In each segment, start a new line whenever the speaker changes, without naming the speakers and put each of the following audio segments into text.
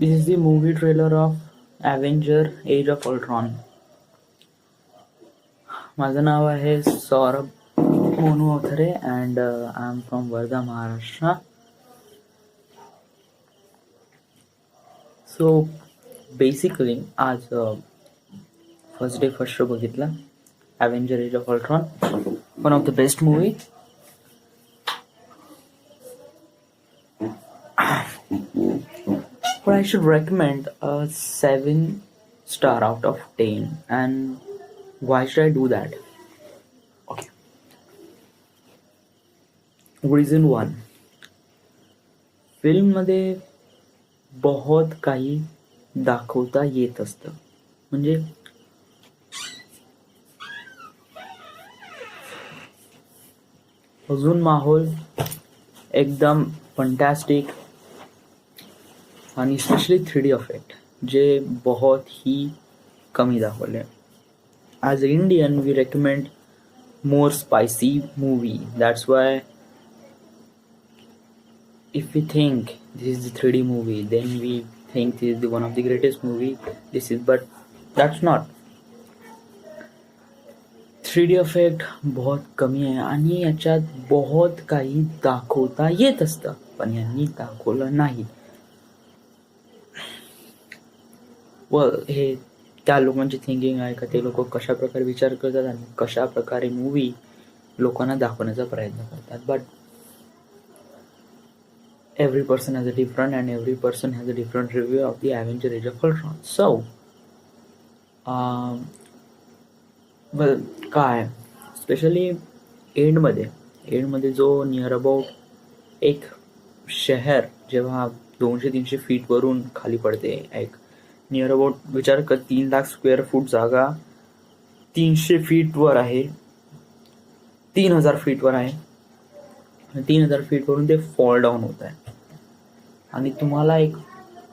This is the movie trailer of Avenger Age of Ultron. माझं नाव आहे Saurabh Monu Awathare and I'm from Wardha, Maharashtra. So basically आज first day first show बघितला. Avenger Age of Ultron, one of the best movie. But I should recommend a 7 star out of 10. And why should I do that? Okay. Reason 1. Film मध्ये बहुत काही दाखवता येत असतं. म्हणजे अजून माहोल एकदम फंटॅस्टिक आणि स्पेशली 3D इफेक्ट जे बहुत ही कमी दाखवले. As a Indian we recommend more spicy movie. That's why if we think this is the 3D movie, then we think this is the one of the greatest movie. But that's not. 3D effect बहुत कमी आहे आणि याच्यात बहुत काही दाखवता येत असतं, पण यांनी दाखवलं नाही. व हे त्या लोकांची थिंकिंग आहे का ते लोक कशा प्रकारे विचार करतात आणि कशा प्रकारे मूवी लोकांना दाखवण्याचा प्रयत्न करतात. But every person has a different and every person has a different review of the Avenger Age of Ultron. So well, काय स्पेशली एंडमध्ये जो नियर अबाउट एक शहर जेव्हा 200-300 फीट वरून खाली पडते, एक नियर अबाउट विचार कर 3 लाख स्क्वेअर फूट जागा 300 फीट वर आहे, 3000 फीट वर आहे. 3000 फीट वरून ते फॉल डाऊन होत आहे आणि तुम्हाला एक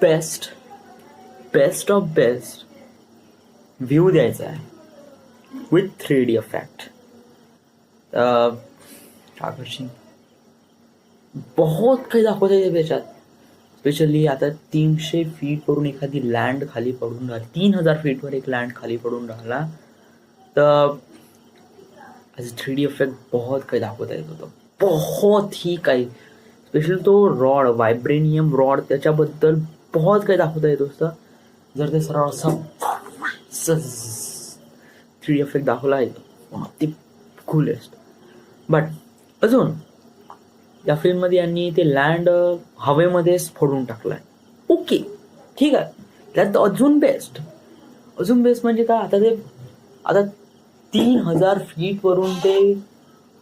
बेस्ट ऑफ बेस्ट व्ह्यू द्यायचा आहे विथ 3D इफेक्ट. बहुत काही दाखवता येते त्याच्यात. स्पेशली आता 300 फीट वरून एखादी लँड खाली पडून राहिली, 3000 फीट वर एक लँड खाली पडून राहिला तर 3D इफेक्ट बहुत काही दाखवता येत होतं, बहुत ही काही. स्पेशली तो रॉड, व्हायब्रेनियम रॉड, त्याच्याबद्दल बहुत काही दाखवता येत होतं. जर ते सरळ असं 3D इफेक्ट दाखवला आहे ते कूलेस्ट. बट अजून या फिल्ममध्ये यांनी ते लँड हवेमध्येच फोडून टाकलाय. ओके ठीक आहे, त्यात अजून बेस्ट म्हणजे काय, आता 3000 फीट वरून ते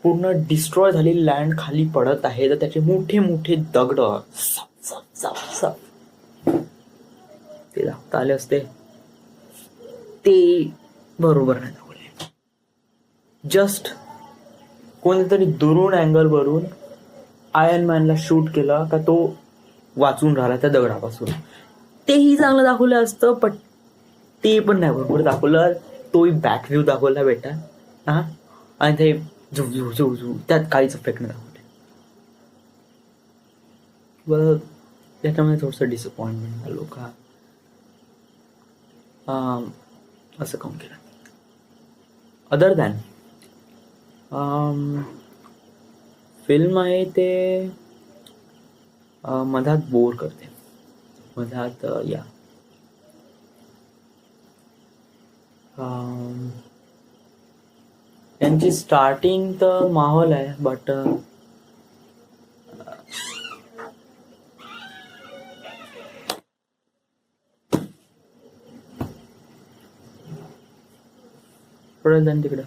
पूर्ण डिस्ट्रॉय झालेली लँड खाली पडत आहे तर त्याचे मोठे मोठे दगड ते दाखवता आले असते, ते बरोबर नाही दाखवले. जस्ट कोणीतरी दुरून अँगल वरून आयर्न मॅनला शूट केला का तो वाचून राहिला त्या दगडापासून, तेही चांगलं दाखवलं असतं. पण ते पण नाही बरोबर दाखवलं. तोही बॅक व्ह्यू दाखवला बेटा हा, आणि ते झू त्यात काहीच इफेक्ट नाही दाखवले. व त्याच्यामध्ये थोडंसं डिसअपॉइंटमेंट झालो का असं काम केलं. अदर दॅन फिल्म आहे ते मधात बोर करते, मधात या त्यांची स्टार्टिंग तर माहोल आहे, बट थोडं जाण तिकडं,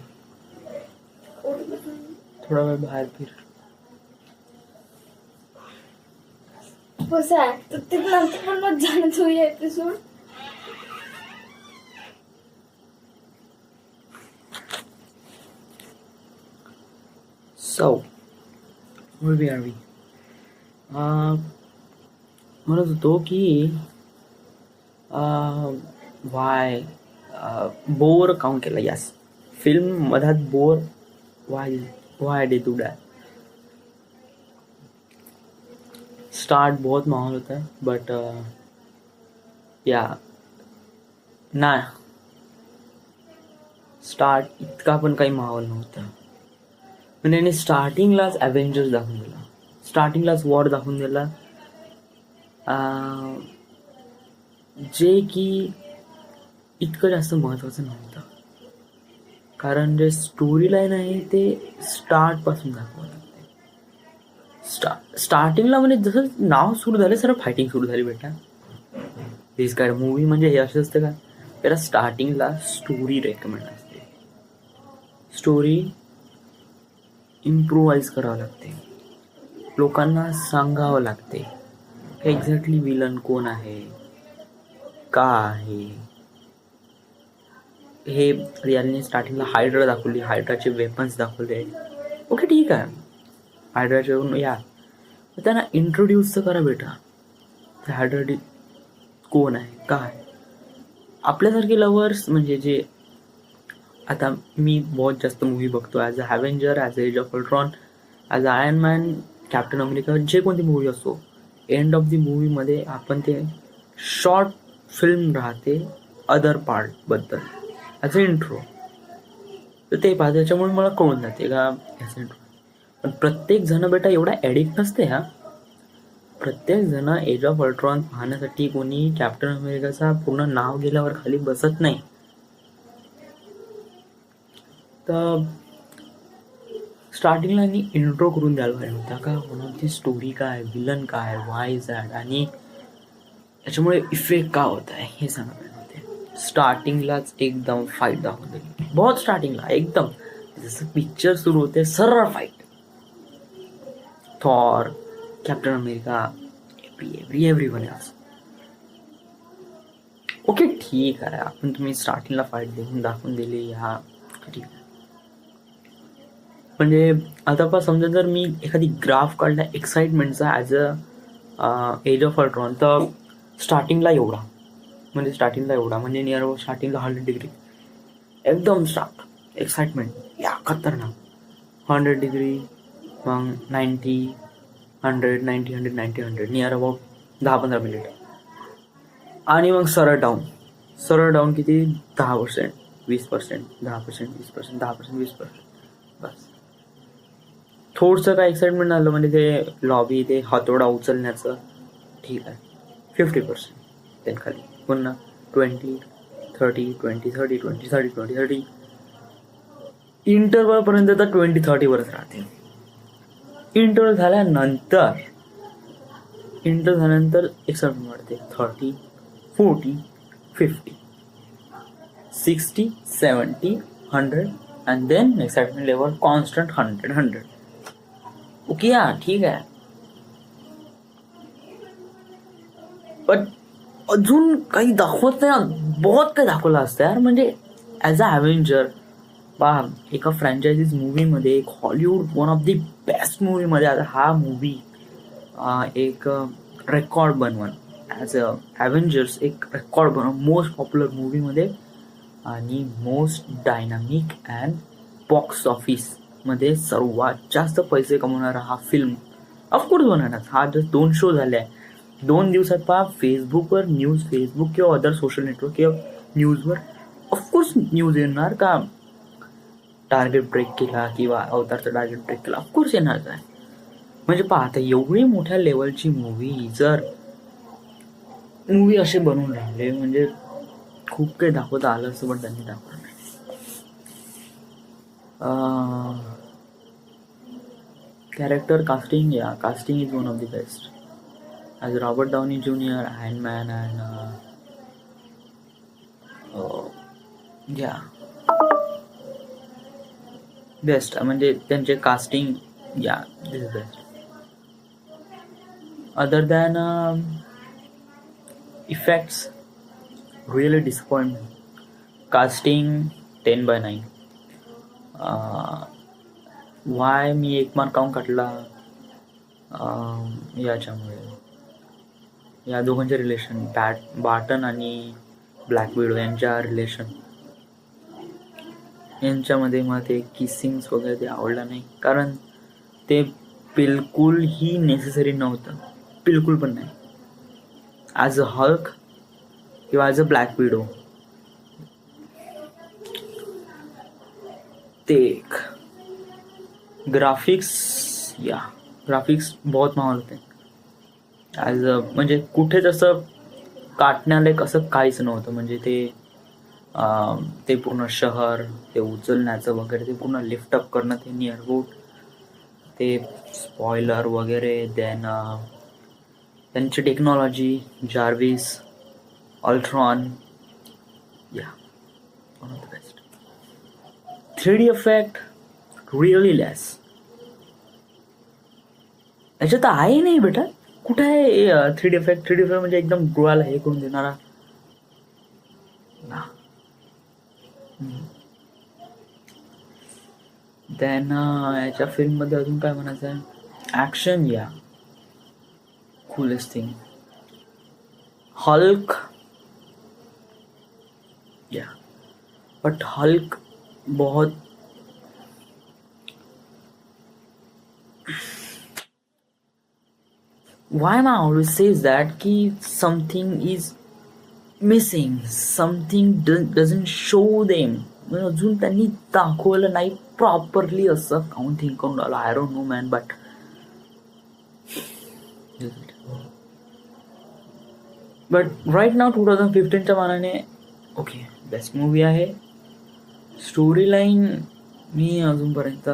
थोडा वेळ बाहेर फिर. So, where are we? म्हणत होतो की वाय बोर काउंट केला. यस, फिल्म मधात बोर वाय डे टू डॅट. स्टार्ट बहुत माहौल होता है, बट या ना स्टार्ट इतका पण काही माहोल नव्हता. पण त्याने स्टार्टिंगलाच अव्हेंजर्स दाखवून दिला, स्टार्टिंगलाच वॉर दाखवून दिला, जे की इतकं जास्त महत्त्वाचं नव्हतं. कारण जे स्टोरी लाईन आहे ते स्टार्टपासून दाखवत लागते. स्टार्टिंगला म्हणजे जसं नाव सुरू झालं सर्व फायटिंग सुरू झाली बेटा. दिस काय मूवी म्हणजे हे असं असतं का, त्याला स्टार्टिंगला स्टोरी रेकमेंड असते, स्टोरी इम्प्रोवाइज करावं लागते, लोकांना सांगावं लागते एक्झॅक्टली विलन कोण आहे, का आहे. हे रियालने स्टार्टिंगला हायड्रा दाखवली, हायड्राचे वेपन्स दाखवले. ओके ठीक आहे, हायड्राचे या त्यांना इंट्रोड्यूस तर करा बेटा. हायड्रा कोण आहे, काय. आपल्यासारखे लवर्स म्हणजे जे आता मी बहुत जास्त मूवी बघतो as a Avenger, as a Age of Ultron, as a Iron Man, Captain America, जे कोणती मूवी असो, एंड ऑफ द मूवीमध्ये आपण ते शॉर्ट फिल्म राहते अदर पार्टबद्दल ॲज अ इंट्रो, तर ते पाहते. त्याच्यामुळे मला कळून जाते का ॲज अ इंट्रो. पण प्रत्येक जण बेटा एवढा ॲडिक्ट नसते. हा प्रत्येक जण एज ऑफ अल्ट्रॉन पाहण्यासाठी कोणी कॅप्टन अमेरिकाचा पूर्ण नाव गेल्यावर खाली बसत नाही. तर स्टार्टिंगला मी इंट्रो करून द्यायला पाहिजे होता का कोणाची स्टोरी काय, विलन काय, वाय इज दॅट, आणि त्याच्यामुळे इफेक्ट का होत आहे हे सांगा पाहिजे होते. स्टार्टिंगलाच एकदम फाईट दाखवते, बहुत स्टार्टिंगला एकदम जसं पिक्चर सुरू होते सर्व fight. Thor, captain America, everyone else. Okay ठीक आहे, आपण तुम्ही स्टार्टिंगला फाईट दाखवून दिली, हा ठीक आहे. म्हणजे आता पण समजा जर मी एखादी ग्राफ काढला एक्साइटमेंटचा as a Age of Ultron, तर स्टार्टिंगला एवढा म्हणजे नियर अबाउट स्टार्टिंगला 100 डिग्री एकदम स्टार्ट एक्साइटमेंट या खतरनाक 100 डिग्री, मग 90, 100, 90, 100, 90, 100 नियर अबाउट 10-15 मिनिट, आणि मग सरळ डाऊन किती 10%, 20%, 10%, 20%, 10%, 20%, बस. थोडंसं काय एक्साइटमेंट झालं म्हणजे ते लॉबी, ते हातोडा उचलण्याचं, ठीक आहे 50%, ते खाली पुन्हा 20, 30, 20, 30, 20, 30, 20, 30, इंटरवलपर्यंत तर 20, 30 वरच राहते. इंटरवल झाल्यानंतर एक्साइटमेंट वाढते 30, 40, 50, 60, 70, 100, and then excitement level constant 100. Okay या ठीक आहे. पण अजून काही दाखवत नाही, बहुत काही दाखवलं असतं यार. म्हणजे ॲज अ ॲव्हेंजर पहा, एका फ्रँचायझीज मूवीमध्ये, एक Hollywood one of the best मूवीमध्ये आता हा मूवी एक रेकॉर्ड बनवून ॲज अ ॲव्हेंजर्स एक रेकॉर्ड बनवून मोस्ट पॉप्युलर मूवीमध्ये आणि मोस्ट डायनामिक अँड बॉक्स ऑफिसमध्ये सर्वात जास्त पैसे कमवणारा हा फिल्म ऑफकोर्स बनवणार. हा जस्ट 2 शो झाले आहे, 2 दिवसात पहा फेसबुक किंवा अदर सोशल नेटवर्क किंवा न्यूजवर ऑफकोर्स न्यूज येणार का टार्गेट ब्रेक केला किंवा अवतारचा टार्गेट ब्रेक केला, ऑफकोर्स येणारच आहे. म्हणजे पहा आता एवढी मोठ्या लेवलची मूवी असे बनवून राहिले, म्हणजे खूप काही दाखवता आलं असं पण त्यांनी दाखवलं नाही. Character casting is one of the best. As Robert Downey junior, iron man, and best. म्हणजे त्यांचे casting this is best. Other than effects really disappointment. Casting 10/9. Y me 1 mark काऊन काढला याच्यामुळे, या दोघांचे रिलेशन, बार्टन आणि ब्लॅक विडो यांच्या relation, यांच्यामध्ये मला ते किसिंग्स वगैरे ते आवडलं नाही. कारण ते बिलकुलही नेसेसरी नव्हतं, बिलकुल पण नाही. ॲज अ हल्क किंवा ॲज अ ब्लॅक विडो. ते एक ग्राफिक्स बहुत माहोल होते. ॲज अ म्हणजे कुठेच असं काटण्यालायक असं काहीच नव्हतं. म्हणजे ते पूर्ण शहर, ते उचलण्याचं वगैरे, ते पूर्ण लिफ्टअप करणं, ते नियरबोट, ते स्पॉयलर वगैरे. देन त्यांची technology, Jarvis, Ultron, one of the best. 3D effect really less. याच्यात आहे नाही बेटा, कुठं आहे 3D इफेक्ट? 3D इफेक्ट म्हणजे एकदम डोळ्याला हे करून देणारा ना. देन याच्या फिल्ममध्ये अजून काय म्हणायचं आहे? Action, coolest thing. Hulk, but Hulk बहुत why am I always says that कि something is missing, something doesn't show them. अजून त्यांनी दाखवलं नाही प्रॉपरली, असं काउन थिंक करून राहिलं. I don't know man, but right now 2015च्या मानाने ओके, बेस्ट मूवी आहे. स्टोरी लाईन मी अजूनपर्यंत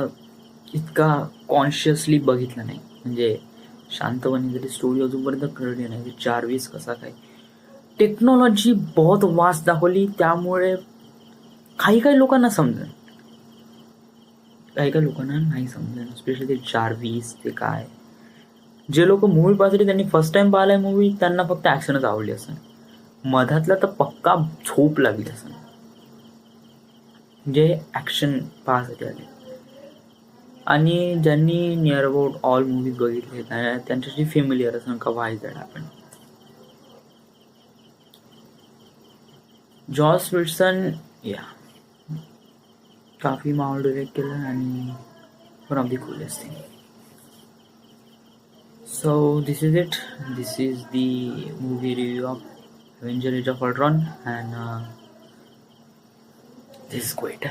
इतका कॉन्शियसली बघितला नाही. म्हणजे शांतपणे जरी स्टोरी अजूनपर्यंत कळली नाही. 4-20 कसा काय, टेक्नॉलॉजी बहुत वास्ट दाखवली, त्यामुळे काही लोकांना समजेल, काही लोकांना नाही समजेल. स्पेशली ते 4-20 ते काय. जे लोक मूवी पाहतील त्यांनी फर्स्ट टाइम पाहिलाय मूवी, त्यांना फक्त ॲक्शनच आवडली असेल. मधातला तर पक्का झोप लागली असेल, जे ॲक्शन पाहण्यासाठी आले. आणि ज्यांनी नियर अबाउट ऑल मूवीज बघितले त्यांच्याशी फेमिलियर असेल का व्हाय दॅट हॅपन. जॉस विल्सन काफी माहोल डिरेक्ट केलं आणि one of the coolest thing. So this is it. This is the movie review of Avengers Age of Ultron, and this is great.